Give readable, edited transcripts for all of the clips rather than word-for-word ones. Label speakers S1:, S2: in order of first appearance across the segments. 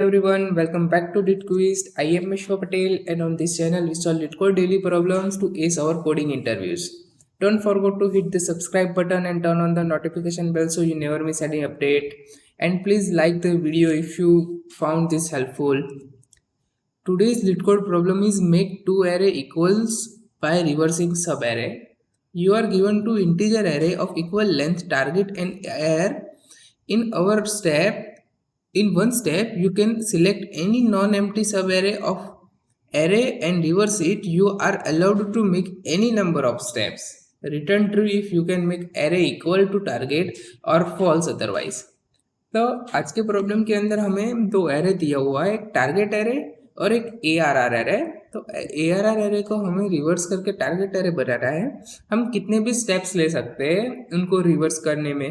S1: Everyone, welcome back to Lit Quiz. I am Mishwa Patel, and on this channel we solve LitCode daily problems to ace our coding interviews. Don't forget to hit the subscribe button and turn on the notification bell so you never miss any update. And please like the video if you found this helpful. Today's LitCode problem is make two array equals by reversing subarray. You are given two integer array of equal length, target and air. In one step, you can select any non-empty subarray of array and reverse it. You are allowed to make any number of steps. Return true if you can make array equal to target or false otherwise. तो आज के problem के अंदर हमें दो array दिया हुआ है, एक टारगेट एरे और एक ARR एरे। तो ARR एरे को हमें रिवर्स करके टारगेट एरे बनाना है। हम कितने भी स्टेप्स ले सकते हैं उनको रिवर्स करने में,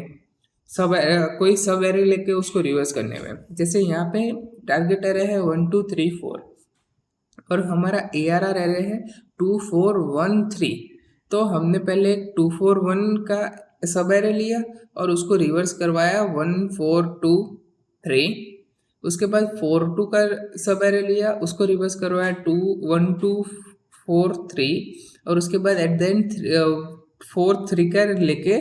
S1: कोई सब एरे लेके उसको रिवर्स करने में। जैसे यहाँ पे टारगेट एरे है 1 2 3 4 और हमारा ARR एरे है 2 4 1 3। तो हमने पहले 2 4 1 का सब एरे लिया और उसको रिवर्स करवाया 1 4 2 3। उसके बाद 4 2 का सब एरे लिया, उसको रिवर्स करवाया 2 1 2 4 3 और उसके बाद एट द एंड 4 3 का लेके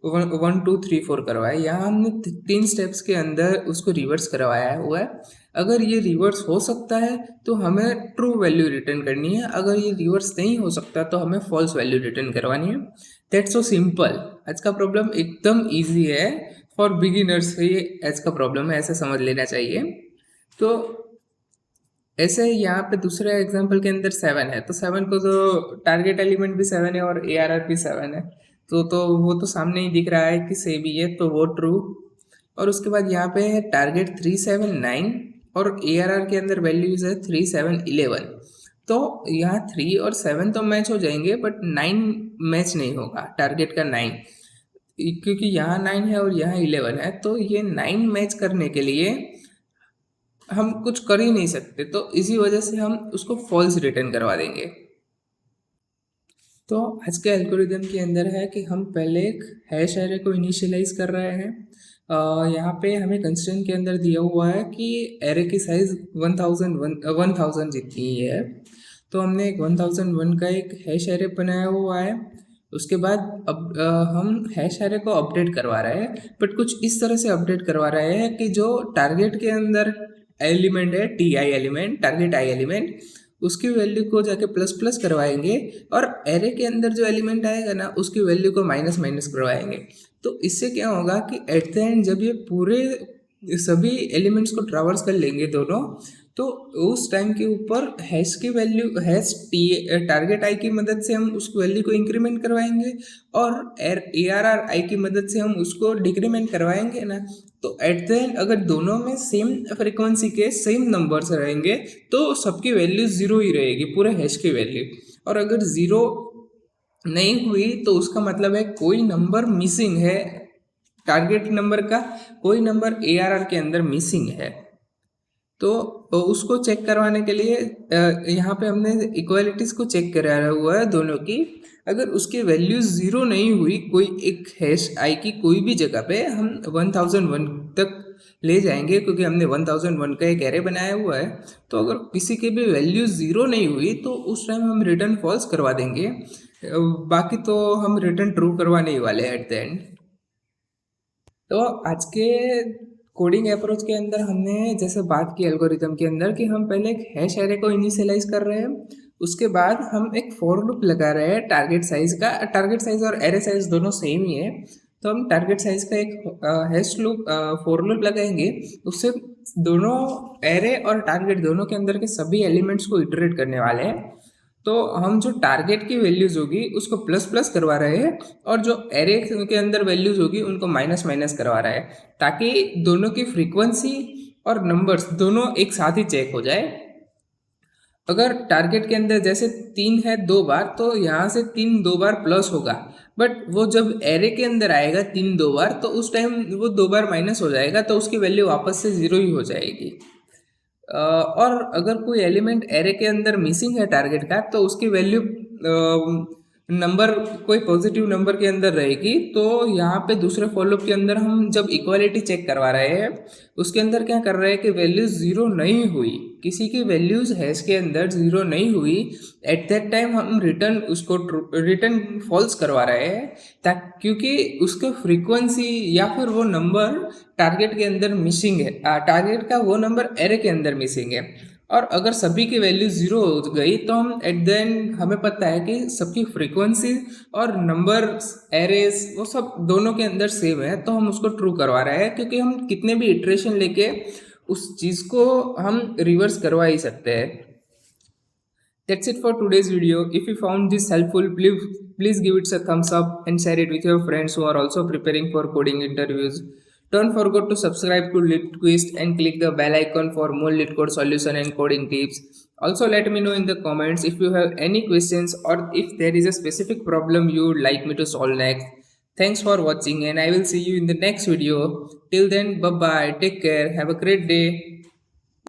S1: 1 2 3 4 करवाया। यहाँ हमने 3 स्टेप्स के अंदर उसको रिवर्स करवाया हुआ है। अगर ये रिवर्स हो सकता है तो हमें ट्रू वैल्यू रिटर्न करनी है, अगर ये रिवर्स नहीं हो सकता तो हमें फॉल्स वैल्यू रिटर्न करवानी है। That's so simple. आज का प्रॉब्लम एकदम ईजी है, फॉर बिगिनर्स ये आज का प्रॉब्लम है, ऐसे समझ लेना चाहिए। तो ऐसे यहाँ पे दूसरे एग्जांपल के अंदर 7 है, तो 7 को तो टारगेट एलिमेंट भी 7 है और ARR भी 7 है, तो वो तो सामने ही दिख रहा है कि सेम ही है, तो वो ट्रू। और उसके बाद यहाँ पे है टारगेट 3 7 9 और ARR के अंदर वैल्यूज है 3 7 11। तो यहाँ 3 और 7 तो मैच हो जाएंगे बट 9 मैच नहीं होगा, टारगेट का 9, क्योंकि यहाँ 9 है और यहाँ 11 है। तो ये 9 मैच करने के लिए हम कुछ कर ही नहीं सकते, तो इसी वजह से हम उसको फॉल्स रिटर्न करवा देंगे। तो आज के एल्गोरिदम के अंदर है कि हम पहले एक हैश एरे को इनिशियलाइज कर रहे हैं। यहाँ पे हमें कंस्ट्रेंट के अंदर दिया हुआ है कि एरे की साइज 1000 जितनी ही है, तो हमने एक 1001 का एक हैश एरे बनाया हुआ है। उसके बाद अब हम हैश एरे को अपडेट करवा रहे हैं, बट कुछ इस तरह से अपडेट करवा रहे हैं कि जो टारगेट के अंदर एलिमेंट है TI element, target I element, उसकी वैल्यू को जाके प्लस प्लस करवाएंगे और एरे के अंदर जो एलिमेंट आएगा ना उसकी वैल्यू को माइनस माइनस करवाएंगे। तो इससे क्या होगा कि एट द एंड जब ये पूरे सभी एलिमेंट्स को ट्रैवर्स कर लेंगे दोनों, तो उस टाइम के ऊपर हैश की वैल्यू टारगेट आई की मदद से हम उस वैल्यू को इंक्रीमेंट करवाएंगे और ARR आई की मदद से हम उसको डिक्रीमेंट करवाएंगे ना। तो एट द एंड अगर दोनों में सेम फ्रीक्वेंसी के सेम नंबर्स रहेंगे तो सबकी वैल्यू 0 ही रहेगी, पूरे हैश की वैल्यू। और अगर 0 नहीं हुई तो उसका मतलब है कोई नंबर मिसिंग है, टारगेट नंबर का कोई नंबर ARR के अंदर मिसिंग है। तो उसको चेक करवाने के लिए यहाँ पे हमने इक्वालिटीज़ को चेक कराया हुआ है दोनों की। अगर उसकी वैल्यू 0 नहीं हुई कोई एक हैश आई की कोई भी जगह पे, हम 1001 तक ले जाएंगे क्योंकि हमने 1001 का एक एरे बनाया हुआ है। तो अगर किसी की भी वैल्यू 0 नहीं हुई तो उस टाइम हम रिटर्न फॉल्स करवा देंगे, बाकी तो हम रिटर्न ट्रू करवाने ही वाले हैं एट द एंड। तो आज के कोडिंग अप्रोच के अंदर हमने जैसे बात की एल्गोरिथम के अंदर कि हम पहले एक हैश एरे को इनिशियलाइज कर रहे हैं, उसके बाद हम एक फॉर लूप लगा रहे हैं टारगेट साइज का। टारगेट साइज और एरे साइज दोनों सेम ही है, तो हम टारगेट साइज का एक हैश लूप फॉर लूप लगाएंगे। उससे दोनों एरे और टारगेट दोनों के अंदर के सभी एलिमेंट्स को इटरेट करने वाले हैं। तो हम जो टारगेट की वैल्यूज होगी उसको प्लस प्लस करवा रहे हैं और जो एरे के अंदर वैल्यूज होगी उनको माइनस माइनस करवा रहे हैं, ताकि दोनों की फ्रीक्वेंसी और नंबर्स दोनों एक साथ ही चेक हो जाए। अगर टारगेट के अंदर जैसे 3 है 2 बार, तो यहाँ से 3 2 बार प्लस होगा, बट वो जब एरे के अंदर आएगा 3 2 बार तो उस टाइम वो 2 बार माइनस हो जाएगा, तो उसकी वैल्यू वापस से 0 ही हो जाएगी। और अगर कोई एलिमेंट एरे के अंदर मिसिंग है टारगेट का, तो उसकी वैल्यू नंबर कोई पॉजिटिव नंबर के अंदर रहेगी, तो यहाँ पे दूसरे फॉर लूप के अंदर हम जब इक्वालिटी चेक करवा रहे हैं उसके अंदर क्या कर रहे हैं कि वैल्यूज जीरो नहीं हुई, किसी की वैल्यूज हैश के अंदर जीरो नहीं हुई, एट दैट टाइम हम रिटर्न उसको रिटर्न फॉल्स करवा रहे हैं, क्योंकि उसका फ्रीक्वेंसी या फिर वो नंबर टारगेट के अंदर मिसिंग है, टारगेट का वो नंबर एरे के अंदर मिसिंग है। और अगर सभी की वैल्यू जीरो हो गई तो हम एट द एंड हमें पता है कि सबकी फ्रीक्वेंसी और नंबर एरेस वो सब दोनों के अंदर सेम है, तो हम उसको ट्रू करवा रहे हैं, क्योंकि हम कितने भी इटरेशन लेके उस चीज़ को हम रिवर्स करवा ही सकते हैं। That's it for today's video. If you found this helpful, please give it a thumbs up and share it with your friends who are also preparing for coding interviews. Don't forget to subscribe to LeetQuest and click the bell icon for more LeetCode solution and coding tips. Also, let me know in the comments if you have any questions or if there is a specific problem you would like me to solve next. Thanks for watching, and I will see you in the next video. Till then, bye bye. Take care. Have a great day.